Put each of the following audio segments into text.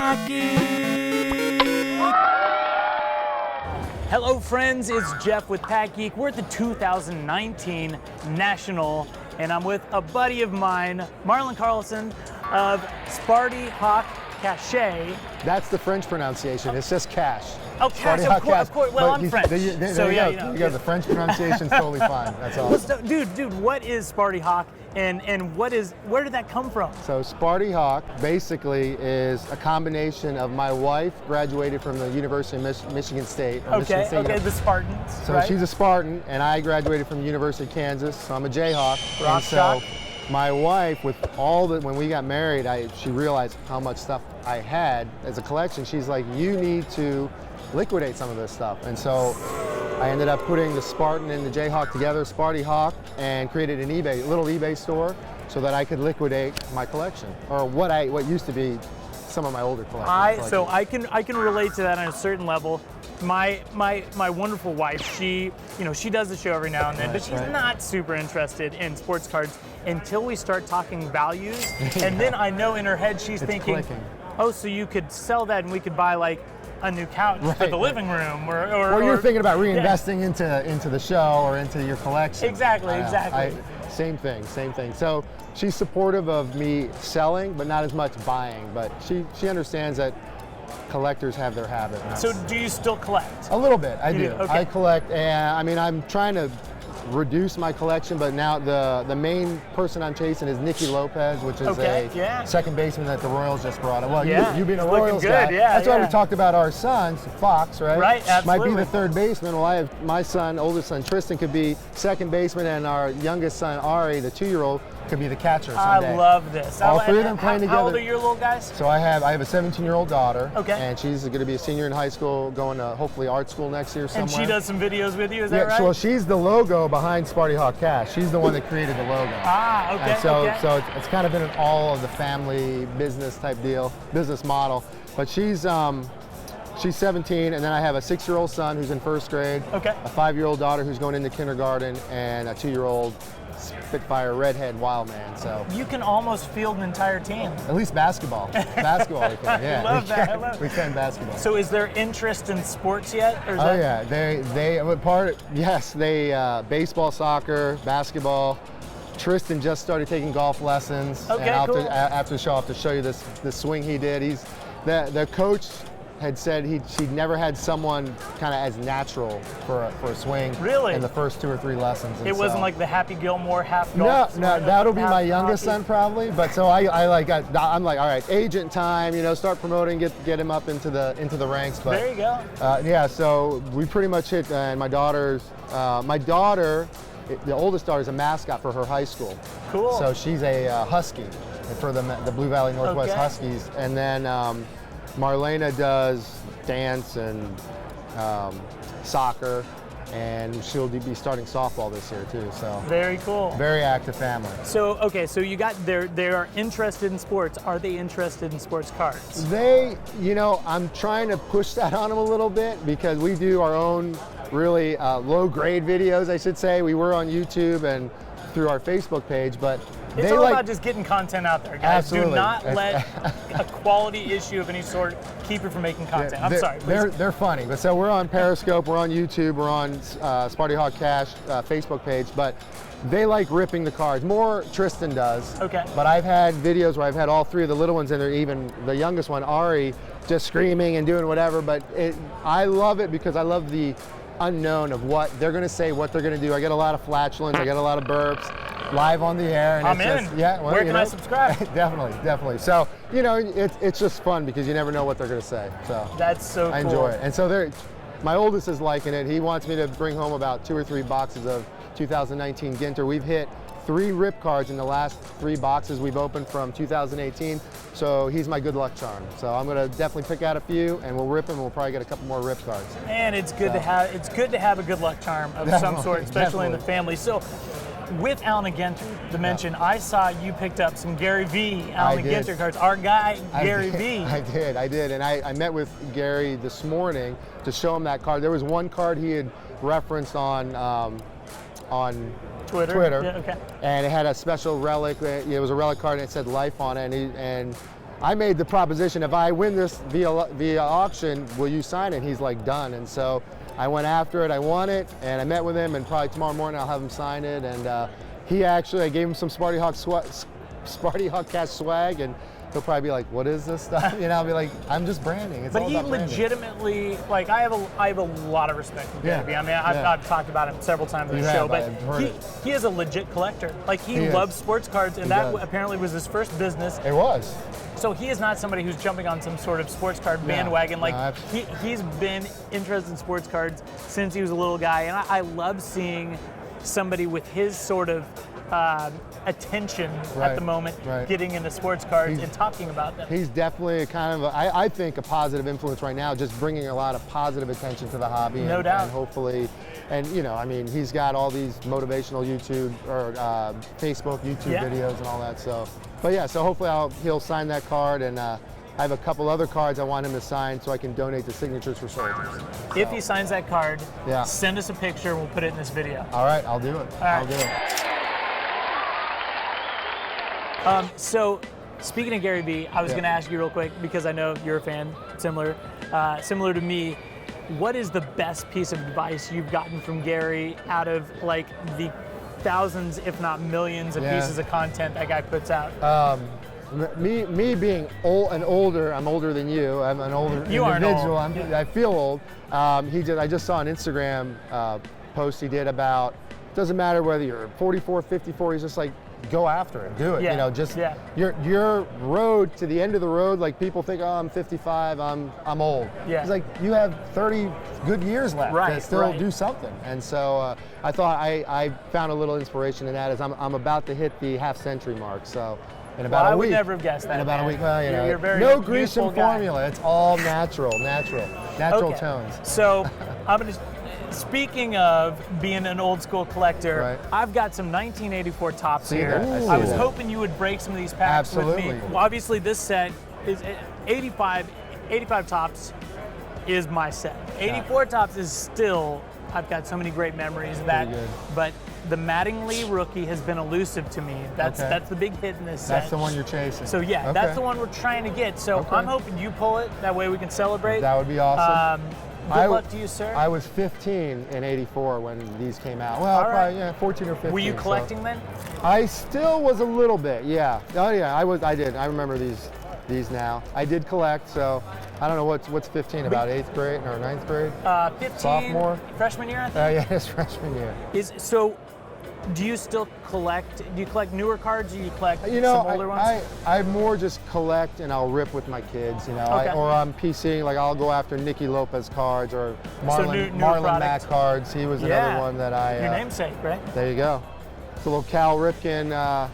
PackGeek. Hello friends, it's Jeff with PackGeek. We're at the 2019 National, and I'm with a buddy of mine, Marlin Carlson of Sparty Hawk Cache. That's the French pronunciation. It's just cash. Oh, cash, of course. Well, I'm French. There you go. The French pronunciation's totally fine. That's all. Well, dude, what is Sparty Hawk, and where did that come from? So Sparty Hawk basically is a combination of my wife graduated from the University of Michigan State. Okay, the Spartans. So right? She's a Spartan, and I graduated from the University of Kansas. So I'm a Jayhawk. Rock shock. My wife, with when we got married, she realized how much stuff I had as a collection. She's like, you need to liquidate some of this stuff. And so I ended up putting the Spartan and the Jayhawk together, Sparty Hawk, and created an little eBay store so that I could liquidate my collection, or what used to be some of my older collections. So I can relate to that on a certain level. My wonderful wife, she does the show every now and then, but she's not super interested in sports cards until we start talking values. And then I know in her head she's thinking, clicking. Oh, so you could sell that and we could buy like a new couch for the living room, or you're thinking about reinvesting into the show or into your collection. Exactly. Same thing. So she's supportive of me selling, but not as much buying. But she understands that collectors have their habit. So do you still collect? A little bit, I do. Okay. I collect, and I mean, I'm trying to reduce my collection, but now the main person I'm chasing is Nicky Lopez, which is a second baseman that the Royals just brought in. Well, you being a Royals guy, that's why we talked about our sons, Fox, right? Right, absolutely. Might be the third baseman. Well, I have my oldest son Tristan could be second baseman, and our youngest son Ari, the 2-year-old, could be the catcher someday. I love this. All three of them playing together. How old are your little guys? So I have a 17-year-old daughter, and she's going to be a senior in high school, going to hopefully art school next year somewhere. And she does some videos with you, is that right? Well, she's the logo behind Sparty Hawk Cash. She's the one that created the logo. Okay. And so it's kind of been an all of the family business type deal, business model. But she's 17, and then I have a 6-year-old son who's in first grade, a 5-year-old daughter who's going into kindergarten, and a 2-year-old Spitfire redhead wild man. So you can almost field an entire team. At least basketball. Basketball we can. Yeah, I love that. We can basketball. So is there interest in sports yet? Or is they baseball, soccer, basketball. Tristan just started taking golf lessons. Okay, and cool. After the show, I'll have to show you this swing he did. The coach had said she'd never had someone kind of as natural for a swing. Really? In the first 2 or 3 lessons. It wasn't like the Happy Gilmore half golf. No, that'll be my youngest son probably. But so I'm like, all right, agent time. Start promoting, get him up into the ranks. But there you go. So we pretty much hit. And my daughter, the oldest daughter, is a mascot for her high school. Cool. So she's a Husky for the Blue Valley Northwest Huskies, and then. Marlena does dance and soccer, and she'll be starting softball this year too. So very cool. Very active family. So so you got they are interested in sports. Are they interested in sports cards? I'm trying to push that on them a little bit because we do our own really low grade videos, I should say. We were on YouTube and through our Facebook page, but it's all about just getting content out there, guys. Absolutely. Do not let a quality issue of any sort keep you from making content. I'm sorry. They're funny. But so we're on Periscope, we're on YouTube, we're on Sparty Hawk Cash Facebook page, but they like ripping the cards. More Tristan does. Okay. But I've had videos where I've had all 3 of the little ones in there, even the youngest one, Ari, just screaming and doing whatever. But I love it because I love the unknown of what they're going to say, what they're going to do. I get a lot of flatulence, I get a lot of burps live on the air. And I'm in. Where can I subscribe? Definitely. So, it's just fun because you never know what they're going to say. So that's so cool. I enjoy it. And so my oldest is liking it. He wants me to bring home about 2 or 3 boxes of 2019 Ginter. We've hit 3 rip cards in the last 3 boxes we've opened from 2018. So he's my good luck charm. So I'm going to definitely pick out a few, and we'll rip them. We'll probably get a couple more rip cards. And it's good to have a good luck charm of some sort, especially in the family. So with Allen & Ginter, the mention, I saw you picked up some Gary V. Allen & Ginter cards. Our guy, Gary V. I did. And I met with Gary this morning to show him that card. There was one card he had referenced on Twitter. Yeah, okay. And it had a special relic. It was a relic card and it said life on it. And I made the proposition, if I win this via auction, will you sign it? He's like, done. And so I went after it, I won it, and I met with him, and probably tomorrow morning I'll have him sign it. And I gave him some Sparty Hawk cash swag, and he'll probably be like, what is this stuff? You know, I'll be like, I'm just branding. It's but all he about branding. legitimately, like, I have a lot of respect for Gary. I mean, I've talked about him several times on the show, but he is a legit collector. Like, he loves sports cards, and that apparently was his first business. It was. So he is not somebody who's jumping on some sort of sports card bandwagon. Like, he's been interested in sports cards since he was a little guy, and I love seeing somebody with his sort of attention at the moment getting into sports cards and talking about them. He's definitely I think a positive influence right now, just bringing a lot of positive attention to the hobby. No doubt. And hopefully, and you know, I mean, he's got all these motivational YouTube or Facebook, YouTube videos and all that. So, but yeah, so hopefully he'll sign that card, and I have a couple other cards I want him to sign so I can donate to Signatures for Soldiers. So. If he signs that card, send us a picture and we'll put it in this video. All right, I'll do it. I'll do it. So, speaking of Gary Vee, I was going to ask you real quick, because I know you're a fan, similar to me. What is the best piece of advice you've gotten from Gary out of like the thousands, if not millions, of pieces of content that guy puts out? Me being I'm older than you. I'm an older individual. I feel old. I just saw an Instagram post he did about, doesn't matter whether you're 44, 54, he's just like, go after it, do it. You know, just your road to the end of the road. Like, people think, oh, I'm 55, I'm old. It's like, you have 30 good years left to still do something. And so I thought I found a little inspiration in that, as I'm about to hit the half-century mark. So in about a week. I would never have guessed that. In about a week, well, you know, you're very no Grecian formula. It's all natural tones. So I'm gonna. Speaking of being an old school collector, I've got some 1984 tops here. I was hoping you would break some of these packs with me. Well, obviously, this set is 85 tops is my set. 84 tops is still, I've got so many great memories of that. But the Mattingly rookie has been elusive to me. That's the big hit in this set. That's the one you're chasing. So that's the one we're trying to get. So I'm hoping you pull it. That way we can celebrate. That would be awesome. Good luck to you, sir. I was 15 in '84 when these came out. Well, probably 14 or 15. Were you collecting then? I still was a little bit, yeah. Oh yeah, I did. I remember these now. I did collect, so I don't know what's 15 about, 8th grade or 9th grade? 15. Sophomore. Freshman year, I think. Yeah, it's freshman year. Do you still collect? Do you collect newer cards, or do you collect some older ones? I more just collect, and I'll rip with my kids, you know. Or I'm PCing, like I'll go after Nicky Lopez cards or Marlon Mack cards. He was another one that your namesake, right? There you go. It's a little Cal Ripken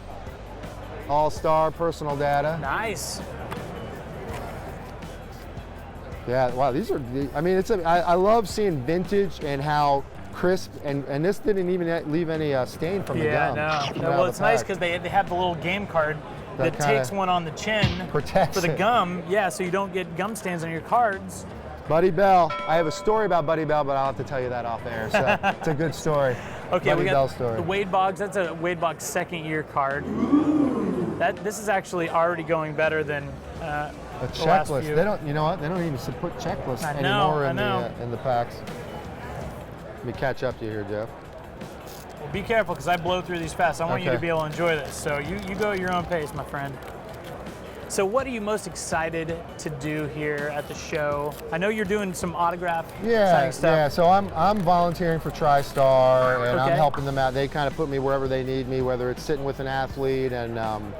all-star personal data. Nice. Yeah, wow, these are, I mean, I love seeing vintage and how crisp, and this didn't even leave any stain from the gum. Yeah, no. Well, it's nice because they have the little game card that takes one on the chin for the gum. Yeah, so you don't get gum stains on your cards. Buddy Bell. I have a story about Buddy Bell, but I'll have to tell you that off air. So it's a good story. Okay, Buddy we got Bell story. The Wade Boggs. That's a Wade Boggs second year card. This is actually already going better than a checklist. They don't. You know what? They don't even put checklists anymore in the packs. Let me catch up to you here, Jeff. Well, be careful, because I blow through these fast. I want you to be able to enjoy this. So you go at your own pace, my friend. So what are you most excited to do here at the show? I know you're doing some autograph signing stuff. Yeah, so I'm volunteering for TriStar, and I'm helping them out. They kind of put me wherever they need me, whether it's sitting with an athlete and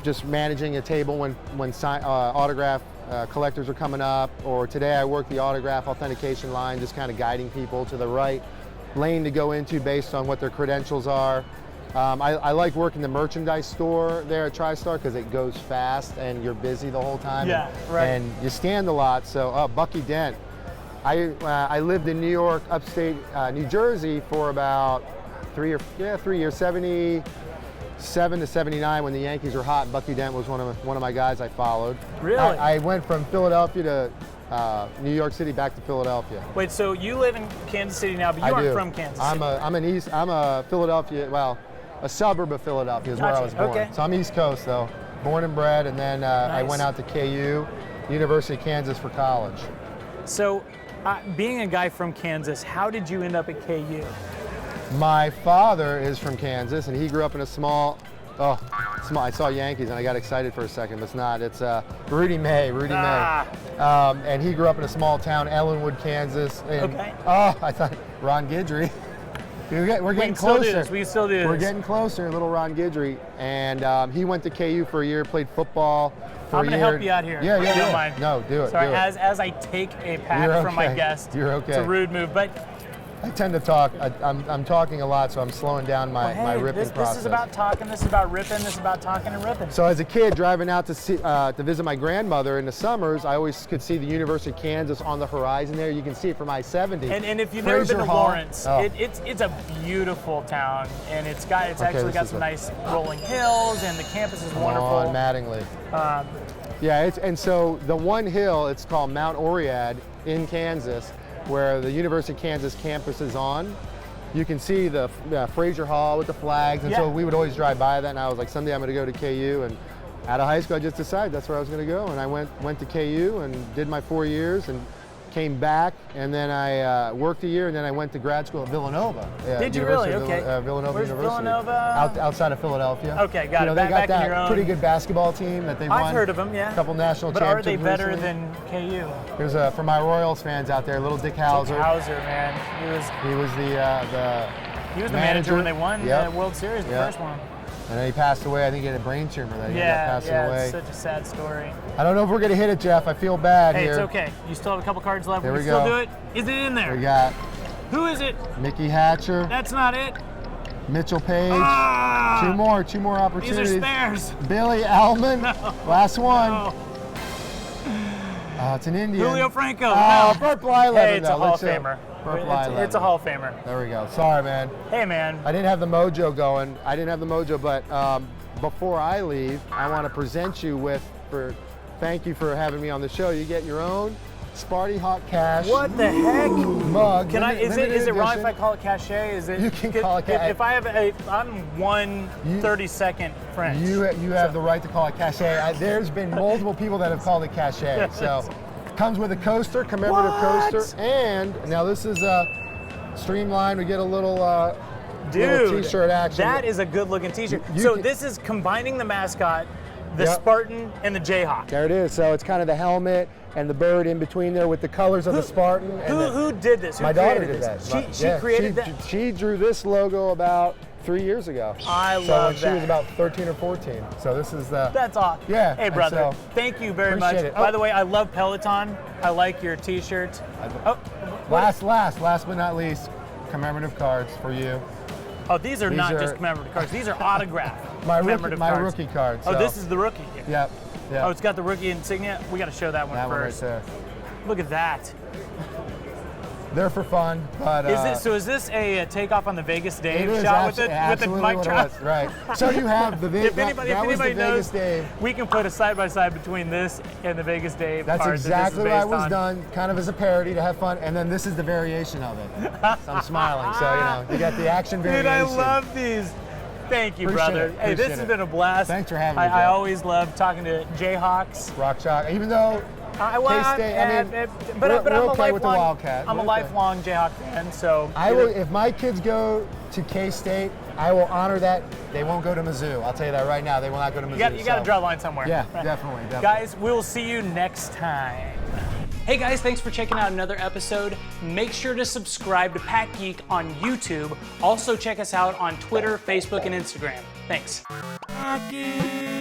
just managing a table when autograph collectors are coming up, or today I work the autograph authentication line, just kind of guiding people to the right lane to go into based on what their credentials are. I like working the merchandise store there at TriStar because it goes fast and you're busy the whole time. And you stand a lot. So Bucky Dent. I lived in New York, upstate New Jersey for about 3 years, 77 to 79 when the Yankees were hot. Bucky Dent was one of my guys I followed. Really? I went from Philadelphia to New York City back to Philadelphia. Wait, so you live in Kansas City now, but you aren't from Kansas City. I'm a Philadelphia, well, a suburb of Philadelphia is where I was born. So I'm East Coast though. born and bred, and then I Nice. went out to KU, University of Kansas for college. So, being a guy from Kansas, how did you end up at KU? My father is from Kansas, and he grew up in a small, I saw Yankees, and I got excited for a second, but it's not. It's Rudy May. And he grew up in a small town, Ellenwood, Kansas. And, Okay. Oh, I thought Ron Guidry. We're getting We can closer. still do this. We can still do this. We're getting closer, little Ron Guidry. And he went to KU for a year, played football for I'm a going year. to help you out here. Yeah, if you don't mind. No, do it. Sorry, do it. as I take a pack You're from my okay. guest. You're okay. It's a rude move, but I tend to talk. I'm talking a lot, so I'm slowing down my ripping process. This is about talking, this is about ripping, this is about talking and ripping. So as a kid, driving out to visit my grandmother in the summers, I always could see the University of Kansas on the horizon there. You can see it from I-70. And if you've never been to Hall. Lawrence, it's a beautiful town, and it's actually got some nice rolling hills, and the campus is wonderful. On Mattingly. Yeah, and so the one hill, it's called Mount Oriad in Kansas, where the University of Kansas campus is on. You can see the Fraser Hall with the flags, and so we would always drive by that, and I was like, someday I'm going to go to KU, and out of high school I just decided that's where I was going to go, and I went to KU and did my 4 years and came back, and then I worked a year, and then I went to grad school at Villanova. Did you really? Okay. Villanova Where's University. Villanova? Outside of Philadelphia. Okay, got it. They got Back in that your own. pretty good basketball team that they won. I've heard of them, yeah. A couple national But championships. are they better recently. than KU? There's for my Royals fans out there, little Dick Hauser. Dick Hauser, man. He was the manager when they won the World Series, the first one. And then he passed away. I think he had a brain tumor that he ended up passing away. It's such a sad story. I don't know if we're gonna hit it, Jeff. I feel bad Hey, here. it's okay. You still have a couple cards left. There we we can still go. do it. Is it in there? We got Who is it? Mickey Hatcher, That's not it. Mitchell Page. Ah! Two more These opportunities. are spares. Billy Allman, last one. No. It's an Indian. Julio Franco. Oh, No. Burt Blyleven. Hey, it's a though. Hall Let's of see. Famer. Burt Blyleven. It's a Hall of Famer. There we go. Sorry, man. Hey, man. I didn't have the mojo going. I didn't have the mojo, but before I leave, I want to present you with, thank you for having me on the show. You get your own Sparty Hawk Cash What the heck? mug. Is it wrong if I call it cachet? Is it? You can call it cachet. If I have I'm 1/32 French. You have the right to call it cachet. There's been multiple people that have called it cachet. So comes with a coaster, commemorative coaster, and now this is streamlined. We get a little little t-shirt action. That is a good-looking t-shirt. This is combining the mascot, the Yep. Spartan, and the Jayhawk. There it is. So it's kind of the helmet and the bird in between there with the colors of the Spartan. Who did this? Who My daughter created did this? that. She created that. She drew this logo about 3 years ago. I So love when she that. was about 13 or 14. So this is the. That's awesome. Yeah, Hey, and brother. so- Thank you very much. Appreciate it. By the way, I love Peloton. I like your t-shirt. Last but not least, commemorative cards for you. Oh, these are not are- just commemorative cards. These are autographed My commemorative cards. rookie card. Oh, so- this is the rookie. Yep. Oh, it's got the rookie insignia. We got to show that one that first. one right Look at that. there. They're for fun, but Is this a takeoff on the Vegas it Dave is shot with the absolutely mic what it drop? was, right? So you have the If anybody that was the knows, Vegas Dave. we can put a side by side between this and the Vegas Dave. That's cards exactly that what this is was based done, kind of as a parody to have fun, and then this is the variation of it. So I'm smiling, so you got the action variation. Dude, I love these. Thank you, Appreciate brother. it, Hey, this appreciate has it. been a blast. Thanks for having me, I Jeff. always love talking to Jayhawks. Rock Chalk, even though K-State, But we're I'm okay a with the lifelong, Wildcat. I'm a We're okay. lifelong Jayhawk fan, so I will, if my kids go to K-State, I will honor that. They won't go to Mizzou. I'll tell you that right now. They will not go to Mizzou. you got to draw a line somewhere. Yeah, Right. definitely. Guys, we'll see you next time. Hey guys, thanks for checking out another episode. Make sure to subscribe to PackGeek on YouTube. Also check us out on Twitter, Facebook, and Instagram. Thanks. PackGeek.